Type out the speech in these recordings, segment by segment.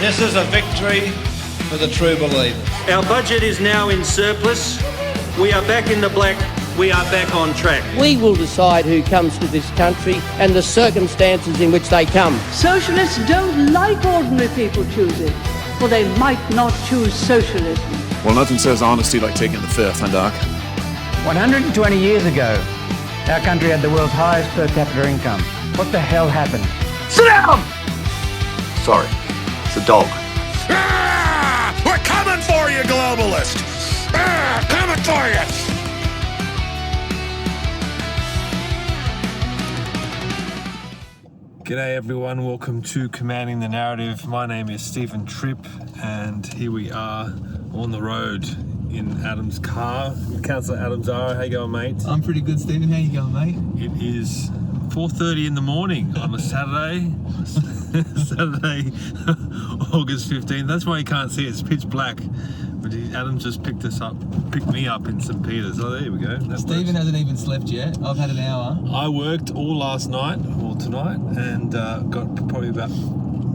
This is a victory for the true believers. Our budget is now in surplus. We are back in the black. We are back on track. We will decide who comes to this country and the circumstances in which they come. Socialists don't like ordinary people choosing, for they might not choose socialism. Well, nothing says honesty like taking the fifth, huh, Doc? 120 years ago, our country had the world's highest per capita income. What the hell happened? Sit down! Sorry, it's a dog. Ah, we're coming for you, globalist! Ah, coming for you! G'day everyone, welcome to Commanding the Narrative. My name is Stephen Tripp and here we are on the road in Adam's car. Councillor Adam Zahra, how you going, mate? I'm pretty good, Stephen. How you going, mate? It is 4:30 in the morning on a Saturday, August 15th. That's why you can't see it, it's pitch black. But Adam just picked me up in St. Peter's. Oh, there we go. Stephen hasn't even slept yet. I've had an hour. I worked all last night, or tonight, and got probably about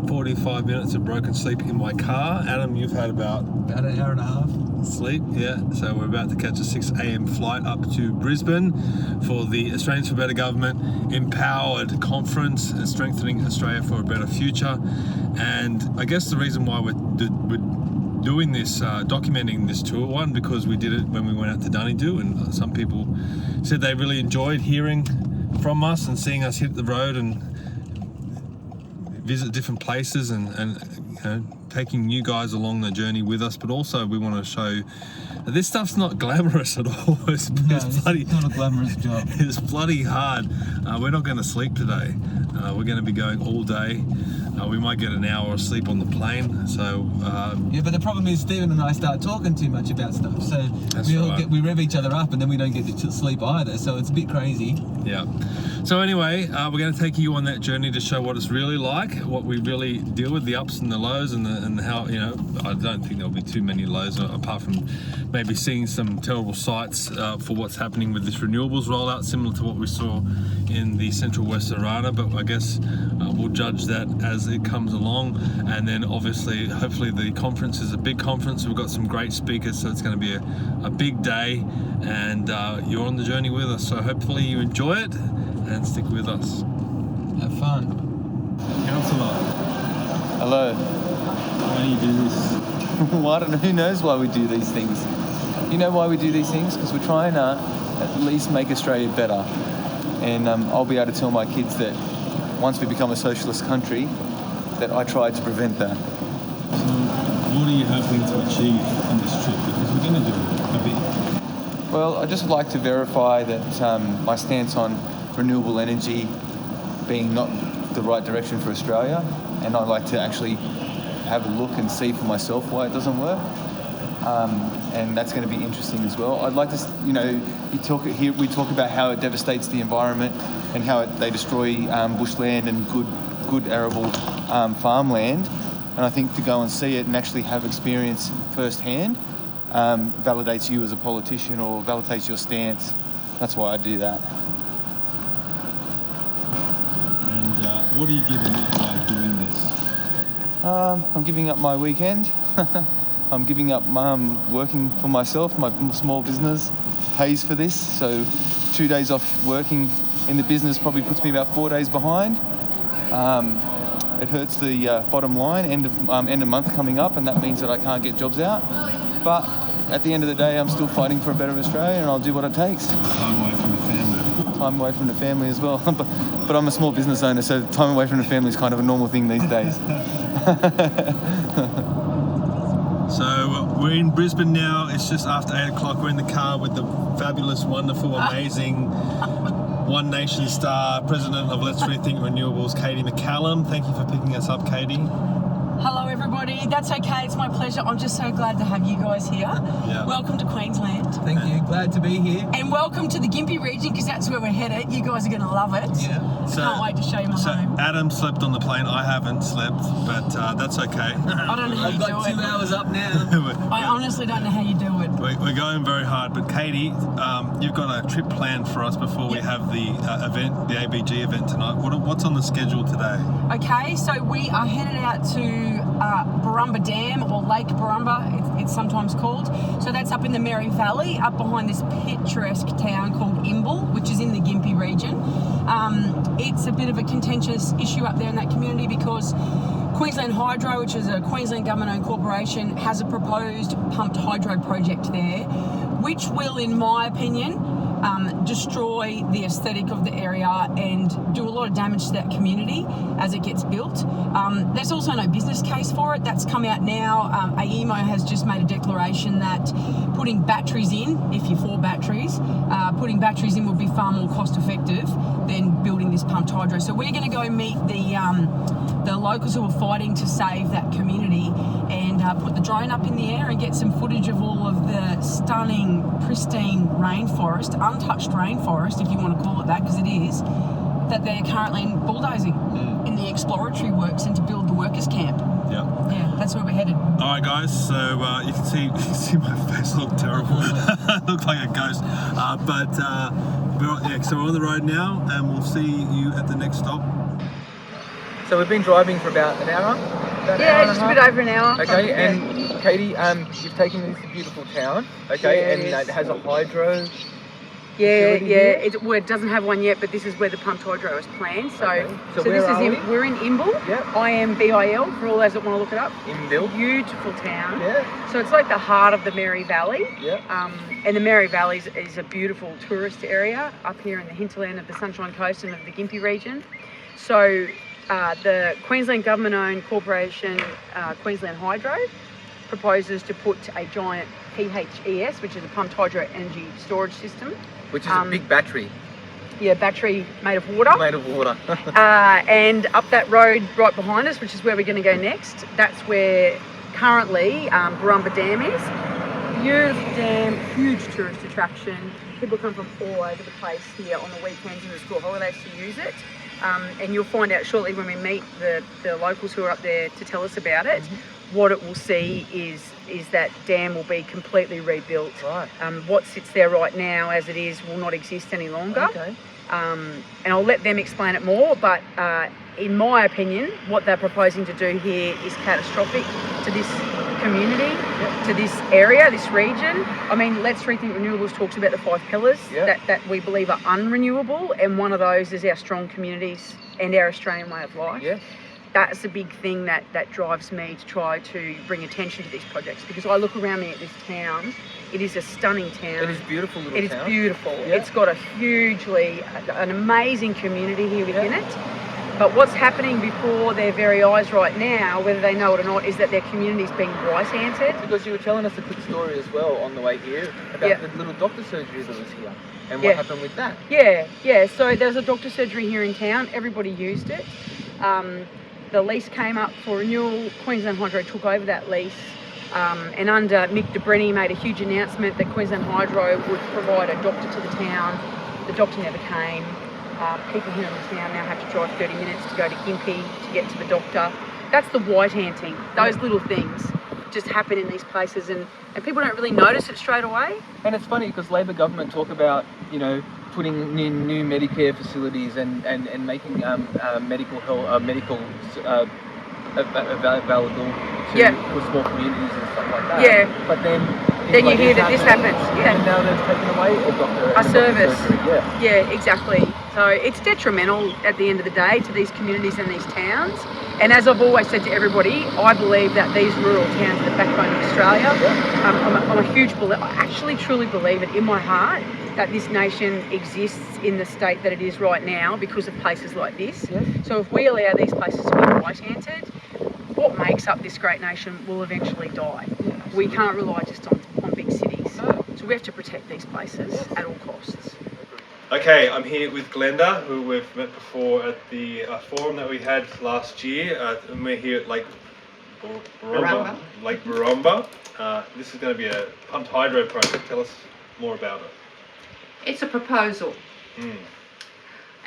45 minutes of broken sleep in my car. Adam, you've had about an hour and a half sleep, yeah. So we're about to catch a 6 a.m. flight up to Brisbane for the Australians for Better Government Empowered Conference, Strengthening Australia for a Better Future. And I guess the reason why we're doing this, documenting this tour, one, because we did it when we went out to Dunedoo, and some people said they really enjoyed hearing from us and seeing us hit the road and visit different places and you know, taking you guys along the journey with us. But also we want to show that this stuff's not glamorous at all. It's bloody, not a glamorous job. It's bloody hard. We're not going to sleep today. We're going to be going all day. We might get an hour of sleep on the plane. So yeah, but the problem is Stephen and I start talking too much about stuff. So we rev each other up and then we don't get to sleep either. So it's a bit crazy. Yeah. So anyway, we're going to take you on that journey to show what it's really like, what we really deal with, the ups and the lows, and how, you know, I don't think there'll be too many lows apart from maybe seeing some terrible sights for what's happening with this renewables rollout, similar to what we saw in the Central West Arana. But I guess we'll judge that as it comes along. And then obviously, hopefully the conference is a big conference. We've got some great speakers, so it's going to be a big day, and you're on the journey with us. So hopefully you enjoy it and stick with us. Have fun. Councillor. Hello. Why do you do this? Well, I don't know. Who knows why we do these things? You know why we do these things? Because we're trying to at least make Australia better. And I'll be able to tell my kids that once we become a socialist country, that I tried to prevent that. So what are you hoping to achieve on this trip? Because we're going to do a bit. Well, I'd just like to verify that my stance on renewable energy being not the right direction for Australia, and I'd like to actually have a look and see for myself why it doesn't work. And that's going to be interesting as well. I'd like to, you know, we talk about how it devastates the environment and how they destroy bushland and good arable farmland. And I think to go and see it and actually have experience firsthand validates you as a politician or validates your stance. That's why I do that. And what are you giving up by doing this? I'm giving up my weekend. I'm giving up working for myself. My small business pays for this, so 2 days off working in the business probably puts me about 4 days behind. It hurts the bottom line, end of month coming up, and that means that I can't get jobs out. But at the end of the day, I'm still fighting for a better Australia, and I'll do what it takes. Time away from the family. Time away from the family as well. But I'm a small business owner, so time away from the family is kind of a normal thing these days. So we're in Brisbane now. It's just after 8 o'clock. We're in the car with the fabulous, wonderful, amazing One Nation star, President of Let's Rethink Renewables, Katy McCallum. Thank you for picking us up, Katy. Hello everybody, that's okay, it's my pleasure. I'm just so glad to have you guys here. Yeah. Welcome to Queensland. Thank you, glad to be here. And welcome to the Gympie region, because that's where we're headed. You guys are going to love it. Yeah. Can't wait to show you my home. Adam slept on the plane. I haven't slept, but that's okay. I don't know how you do it. I've got 2 hours up now. I honestly don't know how you do it. We're going very hard, but Katy, you've got a trip planned for us before we have the event, the ABG event tonight. What's on the schedule today? Okay, so we are headed out to Borumba Dam, or Lake Borumba, it's sometimes called. So that's up in the Mary Valley, up behind this picturesque town called Imbil, which is in the Gympie region. It's a bit of a contentious issue up there in that community because Queensland Hydro, which is a Queensland government-owned corporation, has a proposed pumped hydro project there, which will, in my opinion, destroy the aesthetic of the area and do a lot of damage to that community as it gets built. There's also no business case for it. That's come out now. AEMO has just made a declaration that putting batteries in, if you're for batteries, putting batteries in would be far more cost effective than building this pumped hydro. So we're going to go meet the locals who are fighting to save that community and put the drone up in the air and get some footage of all of the stunning, pristine rainforest, untouched rainforest, if you want to call it that, because it is, that they're currently bulldozing in the exploratory works and to build the workers' camp. Yeah, that's where we're headed. All right, guys. So you can see my face look terrible. I look like a ghost. So we're on the road now, and we'll see you at the next stop. So we've been driving for about an hour? Just a bit over an hour. Okay, and Katie, you've taken me to this beautiful town, okay, and it has a hydro facility here? It doesn't have one yet, but this is where the pumped hydro is planned. So where are we? We're in Imbil. Yep. IMBIL, for all those that want to look it up. Imbil. Beautiful town. Yeah. So it's like the heart of the Mary Valley. Yep. And the Mary Valley is a beautiful tourist area up here in the hinterland of the Sunshine Coast and of the Gympie region. So the Queensland government-owned corporation, Queensland Hydro, proposes to put a giant PHES, which is a pumped hydro energy storage system. Which is a big battery. Yeah, battery made of water. Made of water. And up that road right behind us, which is where we're going to go next, that's where currently Borumba Dam is. Beautiful dam, huge tourist attraction. People come from all over the place here on the weekends and the school holidays to use it. And you'll find out shortly when we meet the locals who are up there to tell us about it. What it will see is that dam will be completely rebuilt. Right. What sits there right now as it is will not exist any longer. Okay. And I'll let them explain it more, but in my opinion, what they're proposing to do here is catastrophic to this community, to this area, this region. I mean, Let's Rethink Renewables talks about the 5 pillars that we believe are unrenewable, and one of those is our strong communities and our Australian way of life. Yeah. That's a big thing that drives me to try to bring attention to these projects, because I look around me at this town. It is a stunning town. It is beautiful little town. It is beautiful. Yeah. It's got an amazing community here within it. But what's happening before their very eyes right now, whether they know it or not, is that their community is being right-handed. Because you were telling us a quick story as well on the way here about the little doctor surgery that was here and what happened with that. Yeah. So there's a doctor surgery here in town. Everybody used it. The lease came up for renewal. Queensland Hydro took over that lease. And under Mick de Brenny made a huge announcement that Queensland Hydro would provide a doctor to the town. The doctor never came. People here in the town now have to drive 30 minutes to go to Gympie to get to the doctor. That's the white-handing. Those little things just happen in these places, and people don't really notice it straight away. And it's funny because Labor government talk about, putting in new Medicare facilities and making medical available to small communities and stuff like that. Yeah. But then you hear that this happens. Yeah. And now they've taken away a service. Surgery. Yeah, exactly. So it's detrimental at the end of the day to these communities and these towns. And as I've always said to everybody, I believe that these rural towns are the backbone of Australia. I'm a huge believer. I actually truly believe it in my heart that this nation exists in the state that it is right now because of places like this. Yeah. So if we allow these places to be right-handed, what makes up this great nation will eventually die. Yeah, we can't rely just on big cities. No. So we have to protect these places at all costs. Okay, I'm here with Glenda, who we've met before at the forum that we had last year. And we're here at Lake Borumba. Lake Borumba. This is going to be a pumped hydro project. Tell us more about it. It's a proposal.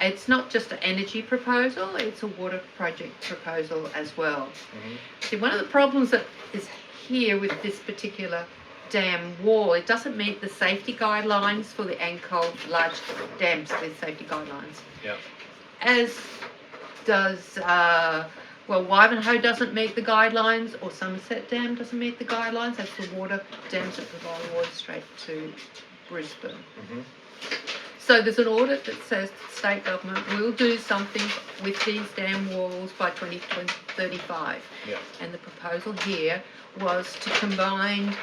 It's not just an energy proposal, it's a water project proposal as well. See, one of the problems that is here with this particular dam wall, it doesn't meet the safety guidelines for the ANCOL large dams, the safety guidelines. Yeah. As does Well, Wivenhoe doesn't meet the guidelines, or Somerset Dam doesn't meet the guidelines. That's the water dams that provide water straight to Brisbane. So there's an audit that says the state government will do something with these dam walls by 2035. Yeah. And the proposal here was to combine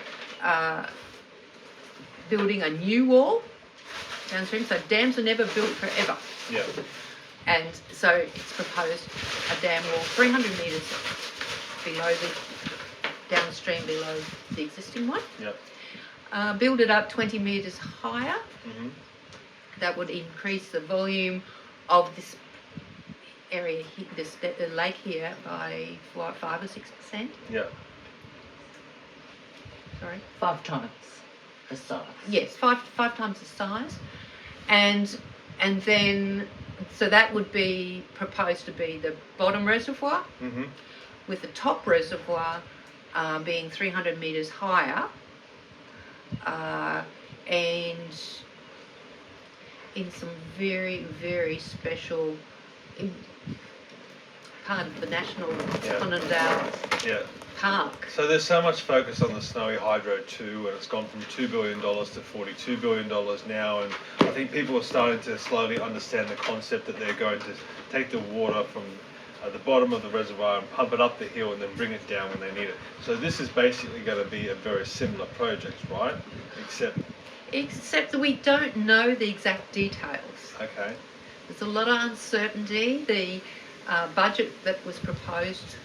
building a new wall downstream. So dams are never built forever. Yeah. And so it's proposed a dam wall 300 metres below downstream below the existing one. Yeah. Build it up 20 metres higher. That would increase the volume of this area, the lake here, by what, 5 or 6%? Yeah. Sorry? 5 times the size. Yes, five times the size, and then so that would be proposed to be the bottom reservoir, with the top reservoir being 300 metres higher, and in some very, very special part of the National Conondale Park. So there's so much focus on the Snowy Hydro too, and it's gone from $2 billion to $42 billion now, and I think people are starting to slowly understand the concept that they're going to take the water from the bottom of the reservoir and pump it up the hill and then bring it down when they need it. So this is basically going to be a very similar project, right? Except that we don't know the exact details. Okay. There's a lot of uncertainty. The budget that was proposed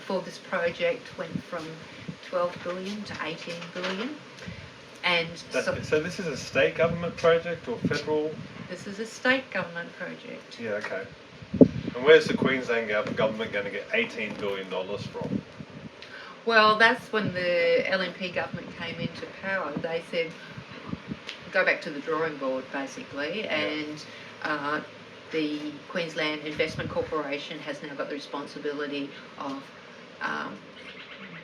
for this project went from 12 billion to 18 billion. And so this is a state government project or federal? This is a state government project. Yeah, okay. And where's the Queensland government going to get $18 billion from? Well, that's when the LNP government came into power. They said, go back to the drawing board, basically, and the Queensland Investment Corporation has now got the responsibility of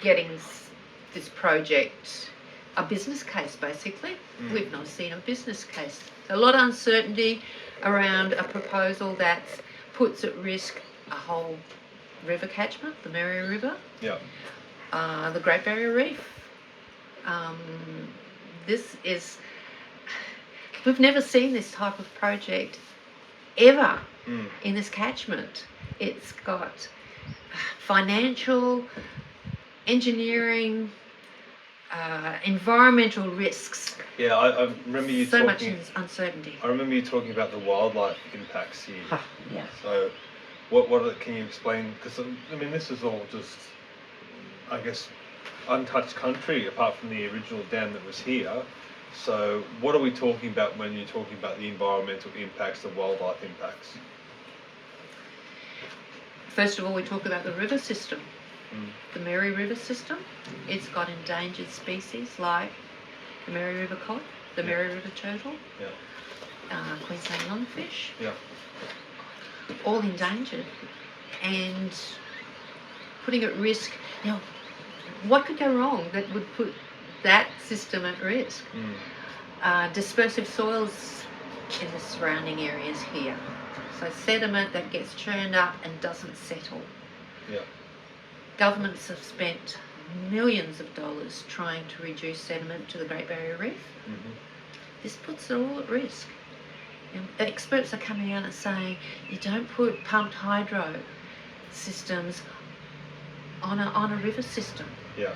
getting this project a business case, basically. We've not seen a business case. A lot of uncertainty around a proposal that puts at risk a whole river catchment, the Mary River, the Great Barrier Reef. We've never seen this type of project ever in this catchment. It's got financial, engineering, environmental risks. Yeah, I remember you so talking... much uncertainty. I remember you talking about the wildlife impacts here. Yeah. So, can you explain? Because I mean, this is all just, I guess, untouched country apart from the original dam that was here. So, what are we talking about when you're talking about the environmental impacts, the wildlife impacts? First of all, we talk about the river system. The Mary River system. It's got endangered species like the Mary River cod, the Mary River turtle, Queensland lungfish, all endangered, and putting at risk. Now, what could go wrong that would put that system at risk? Dispersive soils in the surrounding areas here, so sediment that gets churned up and doesn't settle. Governments have spent millions of dollars trying to reduce sediment to the Great Barrier Reef. This puts it all at risk. And experts are coming out and saying you don't put pumped hydro systems on a river system. Go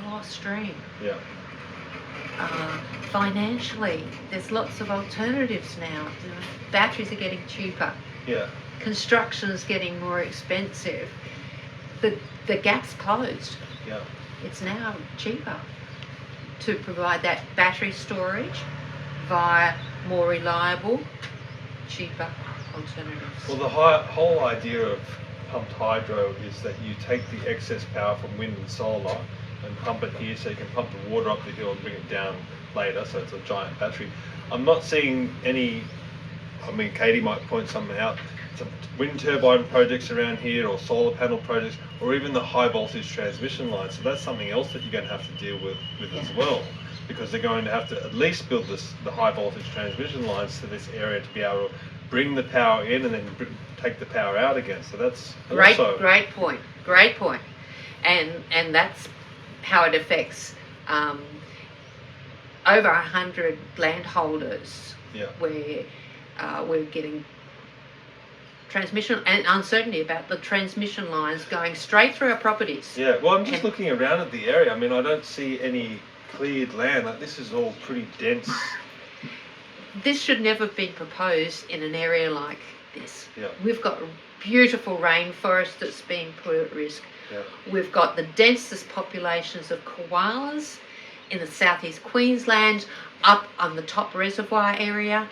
off stream. Financially, there's lots of alternatives now. Batteries are getting cheaper. Construction is getting more expensive. The gap's closed. It's now cheaper to provide that battery storage via more reliable, cheaper alternatives. Well, the whole idea of pumped hydro is that you take the excess power from wind and solar and pump it here, so you can pump the water up the hill and bring it down later, so it's a giant battery. I'm not seeing any, I mean, Katie might point something out, some wind turbine projects around here, or solar panel projects, or even the high voltage transmission lines. So that's something else that you're going to have to deal with as well, because they're going to have to at least build the high voltage transmission lines to this area to be able to bring the power in and then take the power out again. So that's great point. Great point. And that's how it affects over 100 landholders where we're getting transmission and uncertainty about the transmission lines going straight through our properties. Yeah, well, I'm just looking around at the area. I mean, I don't see any cleared land. Like, this is all pretty dense. This should never have been proposed in an area like this. Yeah. We've got beautiful rainforest that's being put at risk. Yeah. We've got the densest populations of koalas in the southeast Queensland, up on the top reservoir area.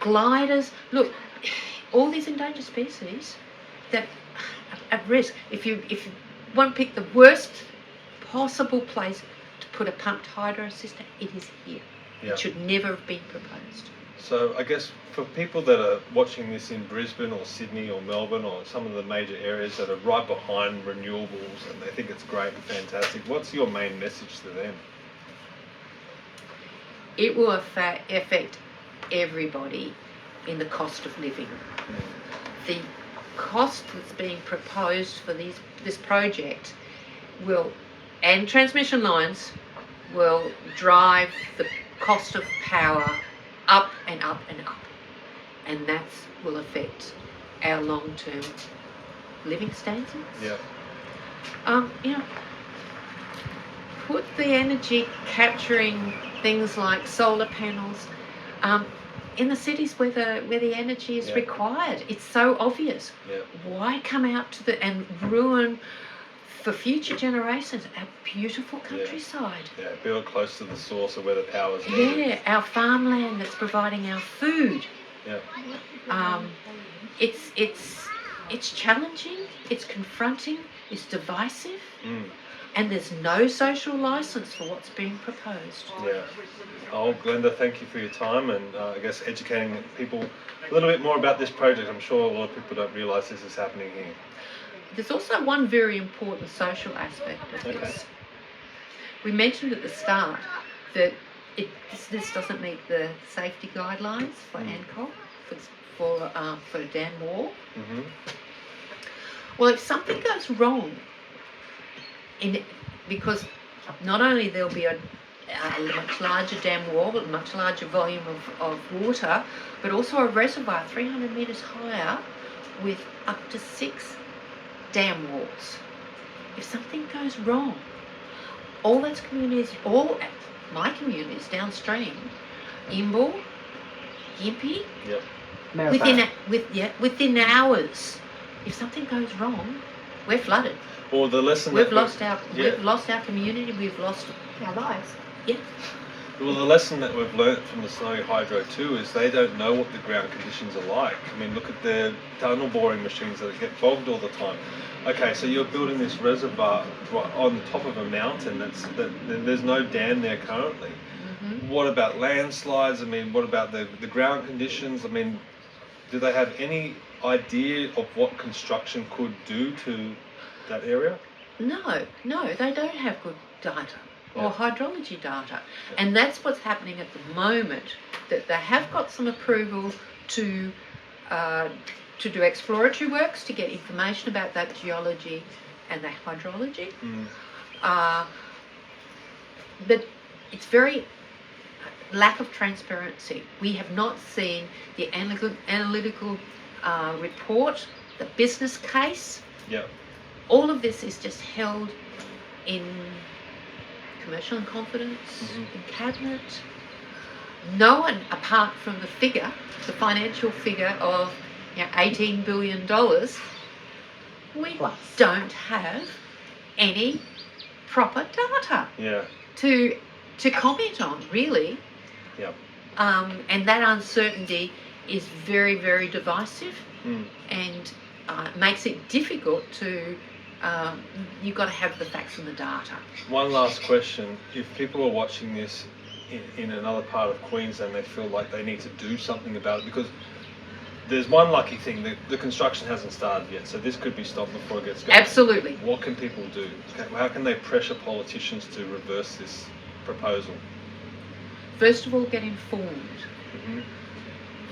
Gliders. Look, all these endangered species that are at risk. If you want to pick the worst possible place to put a pumped hydro system, it is here. Yeah. It should never have been proposed. So I guess for people that are watching this in Brisbane or Sydney or Melbourne or some of the major areas that are right behind renewables and they think it's great and fantastic, what's your main message to them? It will affect everybody in the cost of living. The cost that's being proposed for this project and transmission lines will drive the cost of power up and up and up, and that will affect our long-term living standards. Yeah. Put the energy capturing things like solar panels in the cities where the energy is required. It's so obvious. Yeah. Why come out and ruin for future generations our beautiful countryside? Yeah, build close to the source of where the power is needed. Yeah, our farmland that's providing our food. Yeah. It's challenging, it's confronting, it's divisive, and there's no social license for what's being proposed. Yeah. Oh, Glenda, thank you for your time and I guess educating people a little bit more about this project. I'm sure a lot of people don't realise this is happening here. There's also one very important social aspect of this. We mentioned at the start that this doesn't meet the safety guidelines for ANCOG, for a dam wall. Well, if something goes wrong, because not only there'll be a much larger dam wall with a much larger volume of water, but also a reservoir 300 metres higher with up to 6 dam walls. If something goes wrong, all those communities, all my communities downstream, Imbil, Gympie, within hours, if something goes wrong, we're flooded. Well, the lesson we've lost our community, we've lost our lives. Yeah. Well, the lesson that we've learnt from the Snowy Hydro too is they don't know what the ground conditions are like. I mean, look at their tunnel boring machines that get bogged all the time. Okay, so you're building this reservoir on the top of a mountain there's no dam there currently. What about landslides? I mean, what about the ground conditions? I mean, do they have any idea of what construction could do to that area? No, they don't have good data or hydrology data. And that's what's happening at the moment, that they have got some approval to do exploratory works to get information about that geology and that hydrology. But it's very lack of transparency. We have not seen the analytical report, the business case. All of this is just held in commercial in confidence, in cabinet. No one, apart from the figure, the financial figure of $18 billion, we don't have any proper data to comment on, really. And that uncertainty is very, very divisive and makes it difficult to, you've got to have the facts and the data. One last question. If people are watching this in another part of Queensland, they feel like they need to do something about it, because there's one lucky thing, the construction hasn't started yet, so this could be stopped before it gets going. Absolutely. What can people do? How can they pressure politicians to reverse this proposal? First of all, get informed.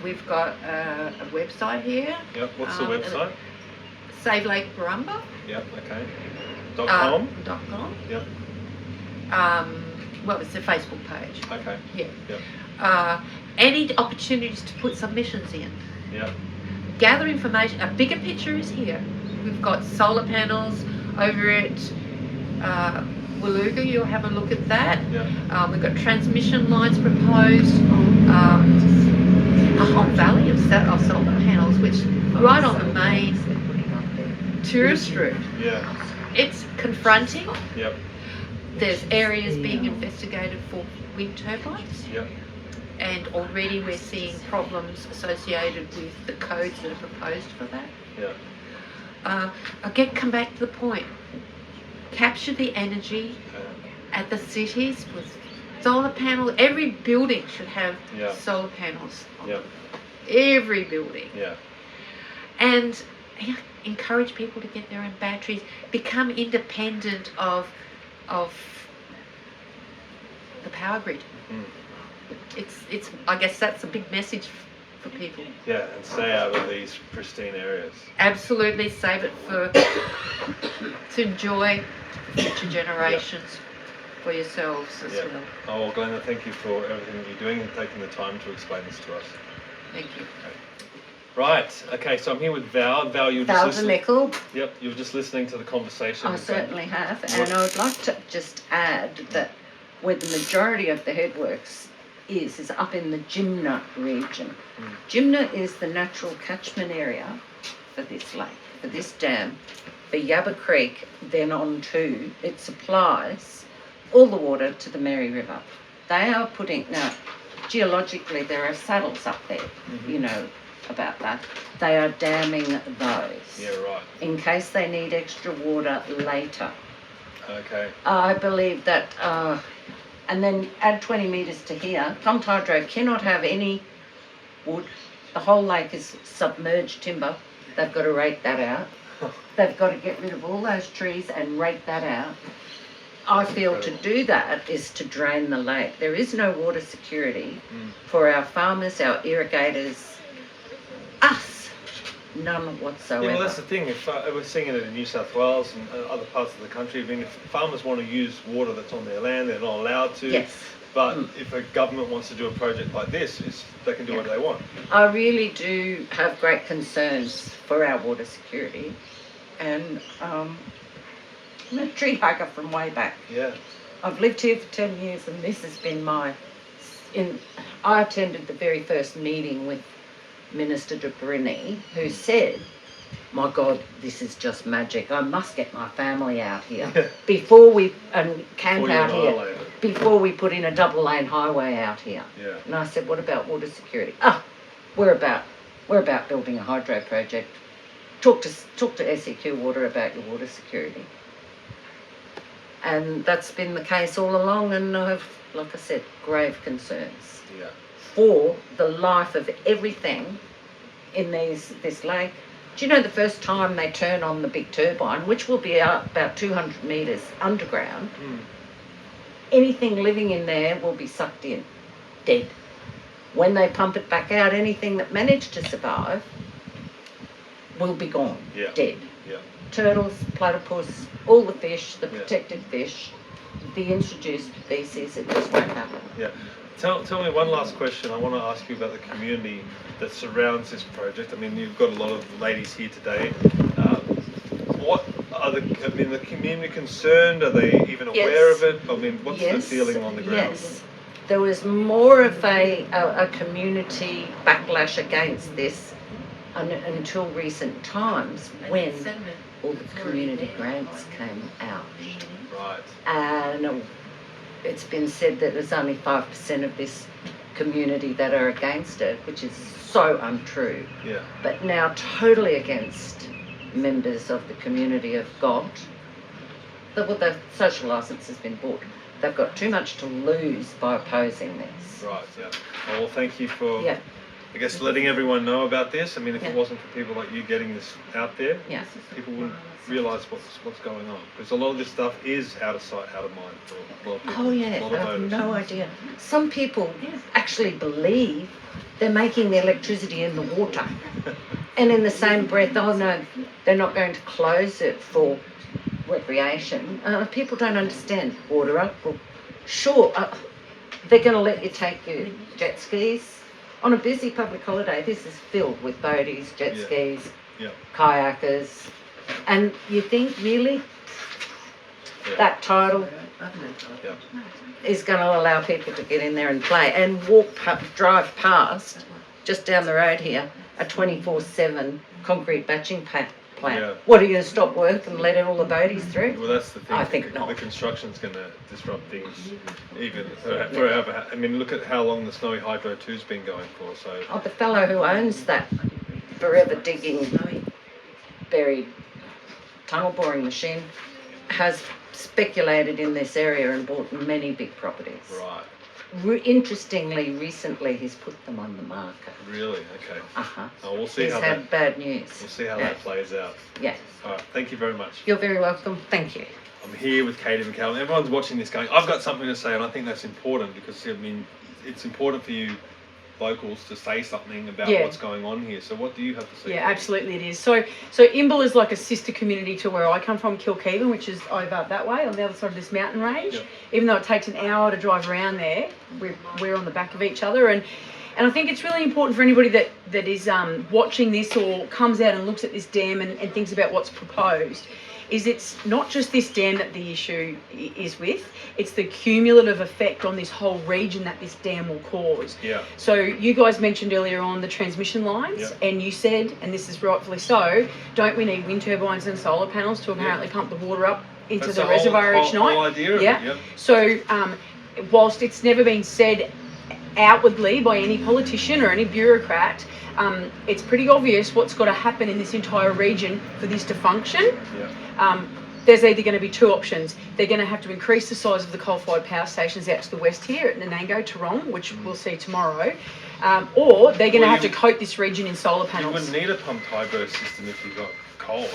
we've got a website here. Yep. What's the website? Save Lake Borumba. Yep. Okay. .com. .com. Yep. Well, it's a Facebook page. Okay. Yeah. Yep. Any opportunities to put submissions in. Yep. Gather information. A bigger picture is here. We've got solar panels over at Waluga. You'll have a look at that. Yep. We've got transmission lines proposed. A whole valley of solar panels, which right on the main tourist route. Yeah. It's confronting. Yep. There's areas being investigated for wind turbines. Yep. And already we're seeing problems associated with the codes that are proposed for that. Yeah. Again, come back to the point. Capture the energy at the cities with solar panels. Every building should have solar panels. Yep. Every building. Yeah. And encourage people to get their own batteries. Become independent of the power grid. Mm. It's. I guess that's a big message for people. Yeah, and stay out of these pristine areas. Absolutely, save it to enjoy future generations for yourselves as well. Oh, well, Glenda, thank you for everything that you're doing and taking the time to explain this to us. Thank you. Okay. Right. Okay. So I'm here with Val. Val, you're just listening. Yep. You're just listening to the conversation. I certainly have, and I would like to just add that where the majority of the headworks is up in the Gympie region. Gympie is the natural catchment area for this lake, for this dam, for Yabba Creek, then on to, it supplies all the water to the Mary River. They are putting, now, geologically there are saddles up there, you know about that. They are damming those. Yeah, right. In case they need extra water later. Okay. I believe that, and then add 20 metres to here. Pumped hydro cannot have any wood. The whole lake is submerged timber. They've got to rake that out. They've got to get rid of all those trees and rake that out. I feel to do that is to drain the lake. There is no water security for our farmers, our irrigators, us. None whatsoever. Yeah, well, that's the thing. If we're seeing it in New South Wales and other parts of the country, I mean, if farmers want to use water that's on their land, they're not allowed to. Yes. But if a government wants to do a project like this, they can do what they want. I really do have great concerns for our water security, and I'm a tree hugger from way back. Yeah. I've lived here for 10 years, and this has been I attended the very first meeting with Minister de Brini, who said, my God, this is just magic. I must get my family out here before we camp out here, before we put in a double lane highway out here. Yeah. And I said, what about water security? We're about building a hydro project. Talk to SEQ Water about your water security. And that's been the case all along, and I have, like I said, grave concerns for the life of everything in this lake. Do you know the first time they turn on the big turbine, which will be about 200 metres underground, anything living in there will be sucked in, dead. When they pump it back out, anything that managed to survive will be gone, dead. Yeah. Turtles, platypus, all the fish, the protected fish, the introduced species, it just won't happen. Yeah. Tell me one last question. I want to ask you about the community that surrounds this project. I mean, you've got a lot of ladies here today. What are the community concerned? Are they even aware of it? I mean, what's the feeling on the ground? Yes. There was more of a community backlash against this until recent times when all the community grants came out. Right. And it's been said that there's only 5% of this community that are against it, which is so untrue. Yeah. But now totally against members of the community have got, the social licence has been bought. They've got too much to lose by opposing this. Right, yeah. Well, thank you for, I guess, letting everyone know about this. I mean, if it wasn't for people like you getting this out there, people wouldn't realise what's going on. Because a lot of this stuff is out of sight, out of mind for a lot of people. Oh yeah, I have no idea. Some people actually believe they're making the electricity in the water. And in the same breath, oh no, they're not going to close it for recreation. People don't understand. Water up. Well, sure, they're going to let you take your jet skis. On a busy public holiday, this is filled with boaties, jet skis, kayakers. And you think, really, that tidal is going to allow people to get in there and play and drive past, just down the road here, a 24/7 concrete batching plant. Yeah. What, are you going to stop work and let all the boaties through? Well, that's the thing. I think not. The construction's going to disrupt things even forever. I mean, look at how long the Snowy Hydro 2's been going for. So. Oh, the fellow who owns that forever digging, buried tunnel boring machine has speculated in this area and bought many big properties. Right. Interestingly, recently he's put them on the market. Really? Okay. Uh-huh. Oh, we'll see he's how had bad news. We'll see how that plays out. Yeah. All right. Thank you very much. You're very welcome. Thank you. I'm here with Katy McCallum. Everyone's watching this going, I've got something to say, and I think that's important because, I mean, it's important for you locals to say something about what's going on here. So what do you have to say? Yeah, absolutely it is. So Imbil is like a sister community to where I come from, Kilkeevan, which is over that way on the other side of this mountain range. Yep. Even though it takes an hour to drive around there, we're on the back of each other. And I think it's really important for anybody that is watching this or comes out and looks at this dam and thinks about what's proposed, is it's not just this dam that the issue is with, it's the cumulative effect on this whole region that this dam will cause. Yeah. So you guys mentioned earlier on the transmission lines, and you said, and this is rightfully so, don't we need wind turbines and solar panels to apparently pump the water up into the reservoir each night? Whole idea of it, yeah. So whilst it's never been said outwardly by any politician or any bureaucrat, it's pretty obvious what's got to happen in this entire region for this to function. There's either going to be two options. They're going to have to increase the size of the coal-fired power stations out to the west here at Nanango, Tarong, which we'll see tomorrow, or they're going to have to coat this region in solar panels. You wouldn't need a pumped hydro system if you've got coal.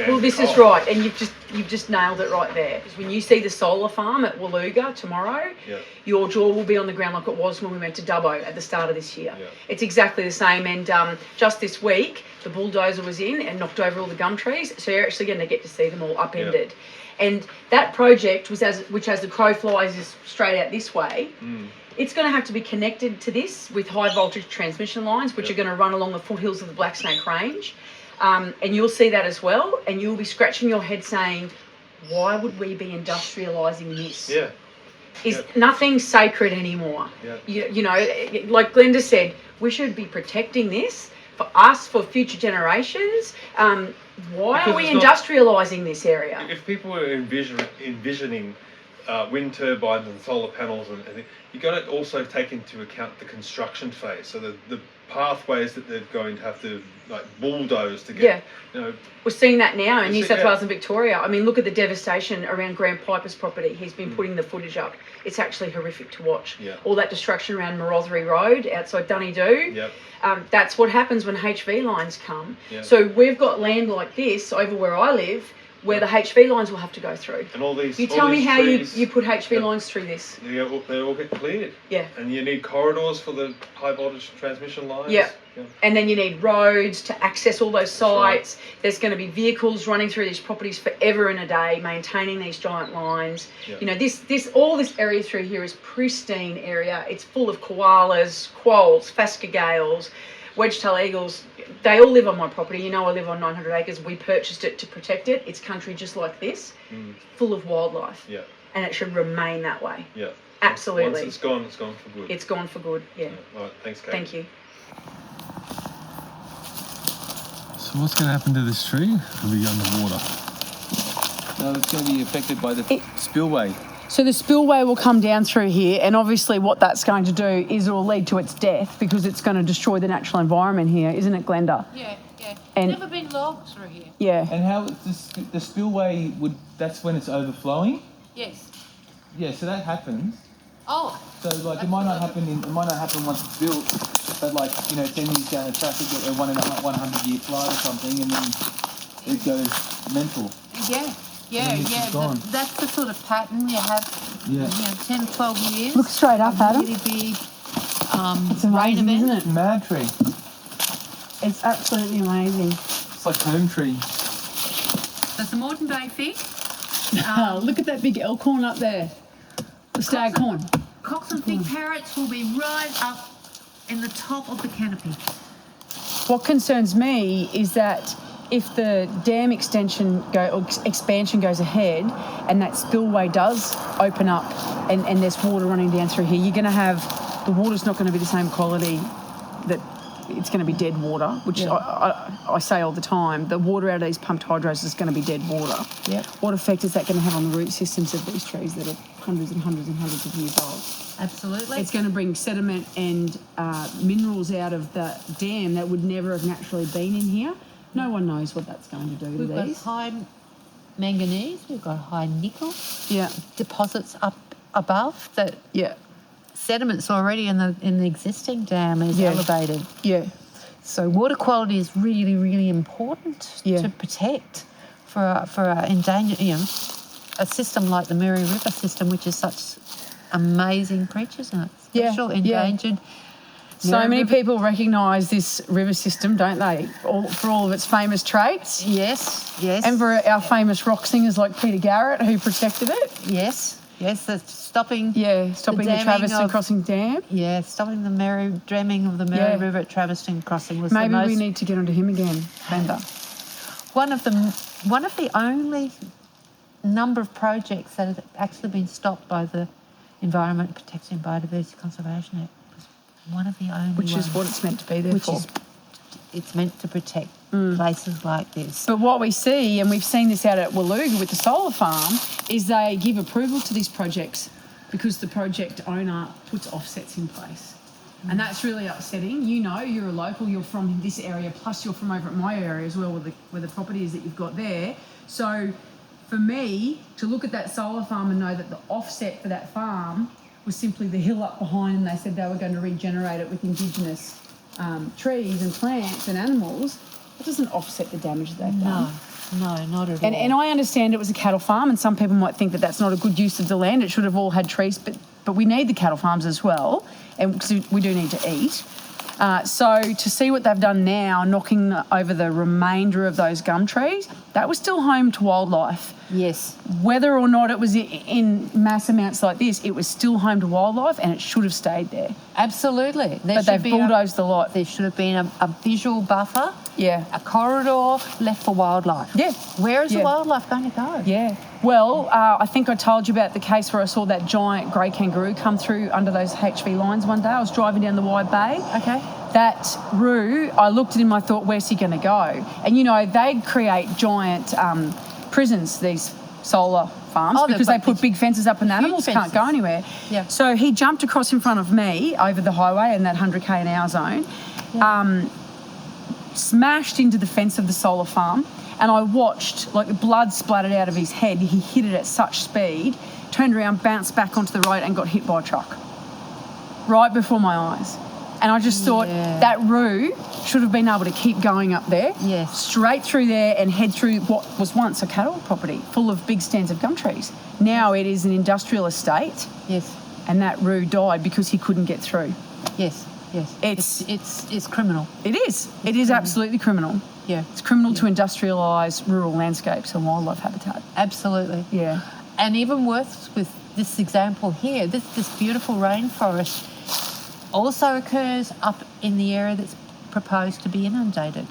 Well, this is right, and you've just nailed it right there. Because when you see the solar farm at Waluga tomorrow, your jaw will be on the ground like it was when we went to Dubbo at the start of this year. It's exactly the same, and just this week the bulldozer was in and knocked over all the gum trees, so you're actually going to get to see them all upended. And that project was which as the crow flies is straight out this way. It's going to have to be connected to this with high voltage transmission lines, which are going to run along the foothills of the Black Snake Range. And you'll see that as well, and you'll be scratching your head saying, why would we be industrialising this? Is nothing sacred anymore. You know, like Glenda said, we should be protecting this for us, for future generations. Why are we industrialising this area? If people are envisioning wind turbines and solar panels, and you've got to also take into account the construction phase. So the pathways that they're going to have to bulldoze to get. You know, we're seeing that now in New South Wales and Victoria. I mean, look at the devastation around Graham Piper's property. He's been putting the footage up. It's actually horrific to watch. All that destruction around Marotheri Road outside Dunedoo. That's what happens when HV lines come. So we've got land like this over where I live, where the HV lines will have to go through. And all these. You tell me how you put HV lines through this. They all get cleared. And you need corridors for the high voltage transmission lines. And then you need roads to access all those sites. There's going to be vehicles running through these properties forever and a day, maintaining these giant lines. You know, all this area through here is pristine area. It's full of koalas, quolls, phascogales, wedge-tail eagles. They all live on my property. You know, I live on 900 acres. We purchased it to protect it. It's country just like this, full of wildlife. And it should remain that way. Absolutely. Once it's gone for good. It's gone for good, All right, thanks, Kate. Thank you. So what's going to happen to this tree? It'll be underwater. No, it's going to be affected by the spillway. So the spillway will come down through here, and obviously what that's going to do is it will lead to its death because it's going to destroy the natural environment here, isn't it, Glenda? Yeah. And never been logged through here. And how the spillway that's when it's overflowing? Yes. Yeah, so that happens. Oh. So it might not happen once it's built, but 10 years down the track you get a 100-year flood or something, and then it goes mental. That's the sort of pattern you have. 10, 12 years. Look straight up, Adam. Really big It's amazing, rain isn't event. it? Mad tree. It's absolutely amazing. It's like home tree. There's the Moreton Bay fig. Look at that big elkhorn up there. The staghorn. Cocks and fig parrots will be right up in the top of the canopy. What concerns me is that if the dam expansion goes ahead and that spillway does open up and there's water running down through here, you're going to have, the water's not going to be the same quality, that it's going to be dead water, which I say all the time. The water out of these pumped hydros is going to be dead water. Yep. What effect is that going to have on the root systems of these trees that are hundreds and hundreds and hundreds of years old? Absolutely. It's going to bring sediment and minerals out of the dam that would never have naturally been in here. No one knows what that's going to do to We've got these. high manganese, we've got high nickel Yeah. deposits up above that. Yeah. Sediments already in the existing dam is elevated. Yeah. So water quality is really, really important to protect for our endangered, a system like the Mary River system, which is such amazing creatures and special endangered. So many people recognise this river system, don't they? For all of its famous traits. Yes, yes. And for our famous rock singers like Peter Garrett, who protected it. Yes, yes. That's stopping. Stopping the Traveston Crossing Dam. Yeah, stopping the damming of the Mary River at Traveston Crossing was maybe the most. we need to get onto him again, Glenda. One of the only number of projects that have actually been stopped by the Environment Protection and Biodiversity Conservation Act. One of the only Which is what it's meant to be there for. It's meant to protect places like this. But what we see, and we've seen this out at Waluga with the solar farm, is they give approval to these projects because the project owner puts offsets in place. And that's really upsetting. You know, you're a local, you're from this area, plus you're from over at my area as well, where the property is that you've got there. So for me, to look at that solar farm and know that the offset for that farm was simply the hill up behind, and they said they were going to regenerate it with Indigenous trees and plants and animals, it doesn't offset the damage that they've done. No, not at all. And I understand it was a cattle farm, and some people might think that that's not a good use of the land. It should have all had trees, but we need the cattle farms as well, and because we do need to eat. So to see what they've done now, knocking over the remainder of those gum trees, that was still home to wildlife. Yes. Whether or not it was in mass amounts like this, it was still home to wildlife, and it should have stayed there. Absolutely. But they've bulldozed a lot. There should have been a visual buffer, Yeah. a corridor left for wildlife. Yeah. Where is the wildlife going to go? Yeah. Well, I think I told you about the case where I saw that giant grey kangaroo come through under those HV lines one day. I was driving down the Wide Bay. Okay. That roo, I looked at him, I thought, where's he going to go? And, they create giant prisons, these solar farms, because they put big fences up and the animals can't go anywhere. Yeah. So he jumped across in front of me over the highway in that 100k an hour zone, smashed into the fence of the solar farm, and I watched, like, blood splattered out of his head. He hit it at such speed, turned around, bounced back onto the road and got hit by a truck right before my eyes. And I just thought that roo should have been able to keep going up there, straight through there and head through what was once a cattle property full of big stands of gum trees. Now it is an industrial estate. Yes. And that roo died because he couldn't get through. Yes, yes. It's criminal. It is. It is absolutely criminal. Yeah. It's criminal to industrialise rural landscapes and wildlife habitat. Absolutely. Yeah. And even worse with this example here, this beautiful rainforest also occurs up in the area that's proposed to be inundated.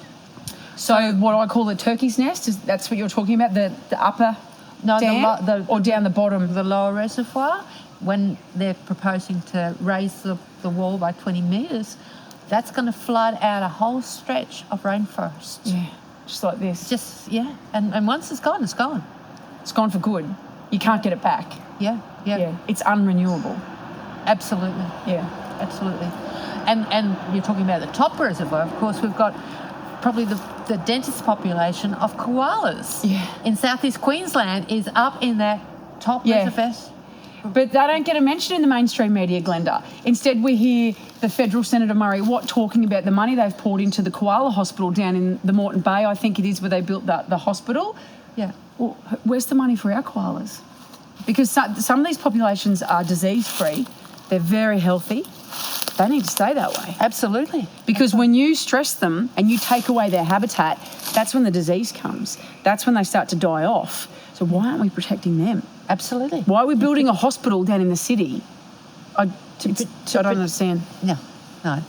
So what I call the turkey's nest, that's what you're talking about, the upper dam, or down the bottom? The lower reservoir, when they're proposing to raise the wall by 20 metres, that's going to flood out a whole stretch of rainforest. Yeah, just like this. And once it's gone, it's gone. It's gone for good. You can't get it back. Yeah. It's unrenewable. Absolutely. Yeah. Absolutely. And you're talking about the top reservoir. Of course, we've got probably the densest population of koalas in southeast Queensland is up in that top reservoir. But they don't get a mention in the mainstream media, Glenda. Instead, we hear the federal Senator Murray Watt talking about the money they've poured into the koala hospital down in the Moreton Bay, I think it is, where they built the hospital. Yeah. Well, where's the money for our koalas? Because some of these populations are disease-free. They're very healthy. they need to stay that way. Absolutely. Because when you stress them and you take away their habitat, that's when the disease comes. That's when they start to die off. So why aren't we protecting them? Absolutely. Why are we building a hospital down in the city? I don't understand. No,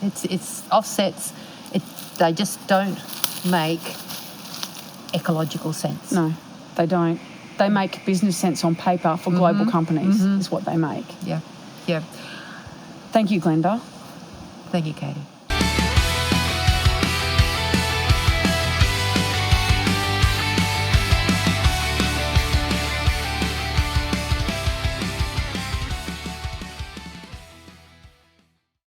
it's offsets. They just don't make ecological sense. No, they don't. They make business sense on paper for global companies is what they make. Yeah, yeah. Thank you, Glenda. Thank you, Katie.